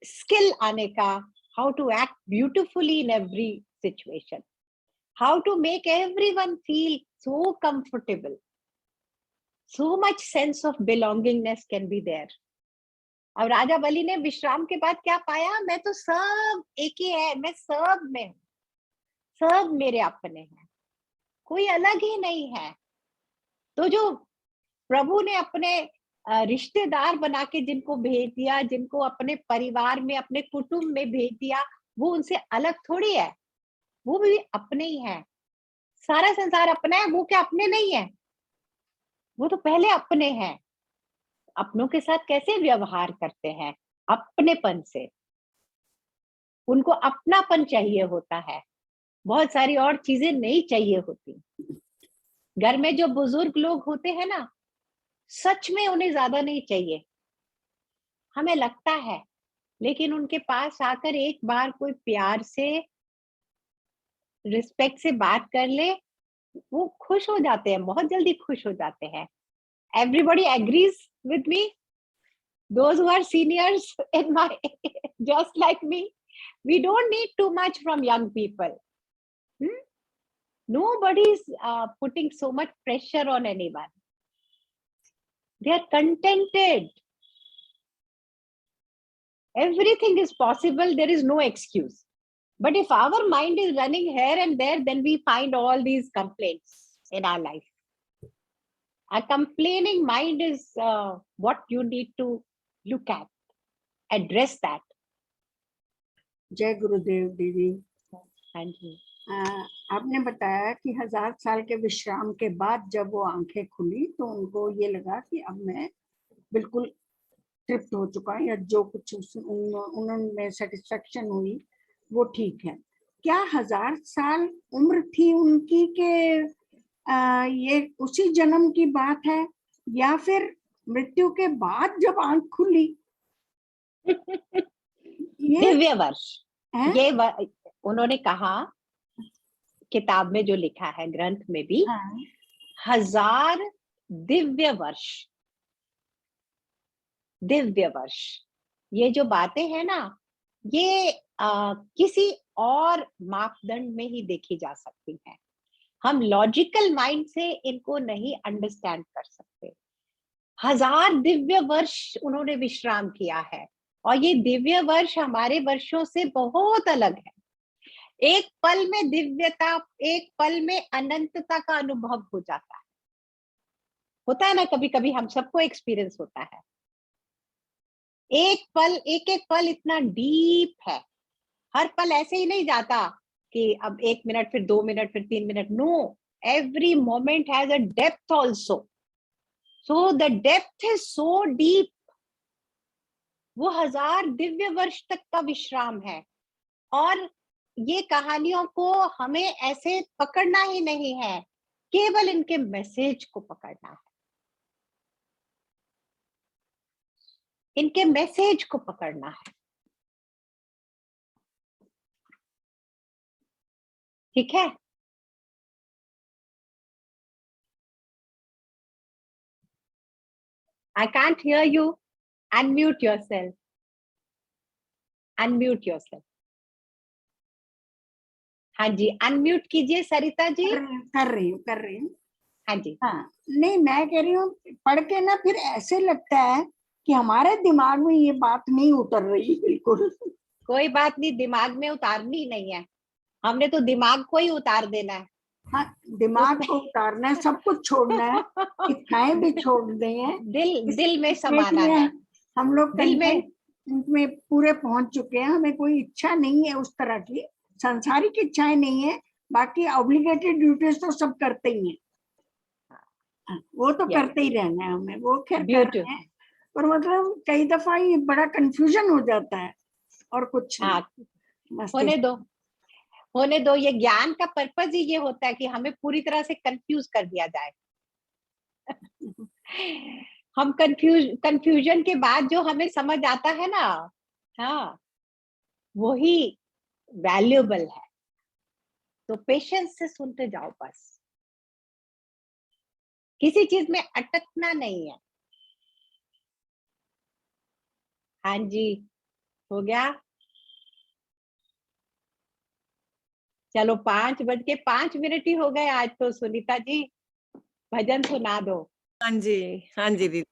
स्किल आने का, how to act beautifully in every situation, how to make everyone feel so comfortable, so much sense of belongingness can be there. अब राजा बलि ने विश्राम के बाद क्या पाया, मैं तो सब एक ही है, मैं सब में हूं, सब मेरे अपने हैं, कोई अलग ही नहीं है। तो जो प्रभु ने अपने रिश्तेदार बना के जिनको भेज दिया, जिनको अपने परिवार में, अपने कुटुंब में भेज दिया, वो उनसे अलग थोड़ी है, वो भी अपने ही हैं। सारा संसार अपना है, वो क्या अपने नहीं है? वो तो पहले अपने हैं। अपनों के साथ कैसे व्यवहार करते हैं? अपनेपन से। उनको अपनापन चाहिए होता है, बहुत सारी और चीजें नहीं चाहिए होती। घर में जो बुजुर्ग लोग होते हैं ना, सच में उन्हें ज्यादा नहीं चाहिए, हमें लगता है, लेकिन उनके पास आकर एक बार कोई प्यार से, रिस्पेक्ट से बात कर ले, वो खुश हो जाते हैं, बहुत जल्दी खुश हो जाते हैं। Everybody agrees with me? Those who are seniors in my just like me, we don't need too much from young people. Nobody is putting so much pressure on anyone. They are contented. Everything is possible. There is no excuse. But if our mind is running here and there, then we find all these complaints in our life. A complaining mind is what you need to look at, address that. जय गुरुदेव दीदी। हाँ जी। आपने बताया कि 1000 साल के विश्राम के बाद जब वो आंखें खुली तो उनको ये लगा कि अब मैं बिल्कुल तृप्त हो चुका या जो कुछ उनमें सेटिस्फेक्शन हुई वो ठीक है। क्या 1000 साल उम्र थी उनकी के ये उसी जन्म की बात है या फिर मृत्यु के बाद जब आंख खुली? दिव्य वर्ष ये उन्होंने कहा, किताब में जो लिखा है, ग्रंथ में भी, 1000 दिव्य वर्ष। दिव्य वर्ष, ये जो बातें हैं ना, ये किसी और मापदंड में ही देखी जा सकती हैं। हम लॉजिकल माइंड से इनको नहीं अंडरस्टैंड कर सकते। 1000 दिव्य वर्ष उन्होंने विश्राम किया है, और ये दिव्य वर्ष हमारे वर्षों से बहुत अलग है। एक पल में दिव्यता, एक पल में अनंतता का अनुभव हो जाता है। होता है ना, कभी कभी हम सबको एक्सपीरियंस होता है। एक पल, एक एक पल इतना डीप है। हर पल ऐसे ही नहीं जाता कि अब 1 मिनट, फिर 2 मिनट, फिर 3 minute. No, every moment has a depth also. So the depth is so deep. वो 1000 दिव्य वर्ष तक का विश्राम है। और ये कहानियों को हमें ऐसे पकड़ना ही नहीं है, केवल इनके मैसेज को पकड़ना है। इनके मैसेज को पकड़ना है। ठीक है? I can't hear you. Unmute yourself. Unmute yourself. हाँ जी, अनम्यूट कीजिए सरिता जी। कर रही हूँ। हाँ जी। हाँ, नहीं, मैं कह रही हूँ, पढ़ के ना फिर ऐसे लगता है कि हमारे दिमाग में ये बात नहीं उतर रही बिल्कुल। कोई बात नहीं, दिमाग में उतारनी नहीं है, हमने तो दिमाग को ही उतार देना है। हाँ, दिमाग को उतारना है, सब कुछ छोड़ना है, इच्छाएं भी छोड़ दें, दिल में समाना है। हम लोग दिल में पूरे पहुंच चुके हैं। हमें कोई इच्छा नहीं है उस तरह की, सांसारिक इच्छाएं नहीं है। बाकी ऑब्लिगेटेड ड्यूटीज तो सब करते ही हैं, वो तो करते ही रहना है हमें, वो खैर कर रहे हैं। पर मतलब कई दफा ये बड़ा कंफ्यूजन हो जाता है और कुछ होने दो। ये ज्ञान का पर्पज ही ये होता है कि हमें पूरी तरह से कंफ्यूज कर दिया जाए। हम कंफ्यूजन के बाद जो हमें समझ आता है ना, हाँ, वही वैल्यूएबल है। तो पेशेंस से सुनते जाओ बस, किसी चीज में अटकना नहीं है। हाँ जी, हो गया। चलो 5:05 ही हो गए आज तो। सुनीता जी, भजन सुना दो। हाँ जी दीदी।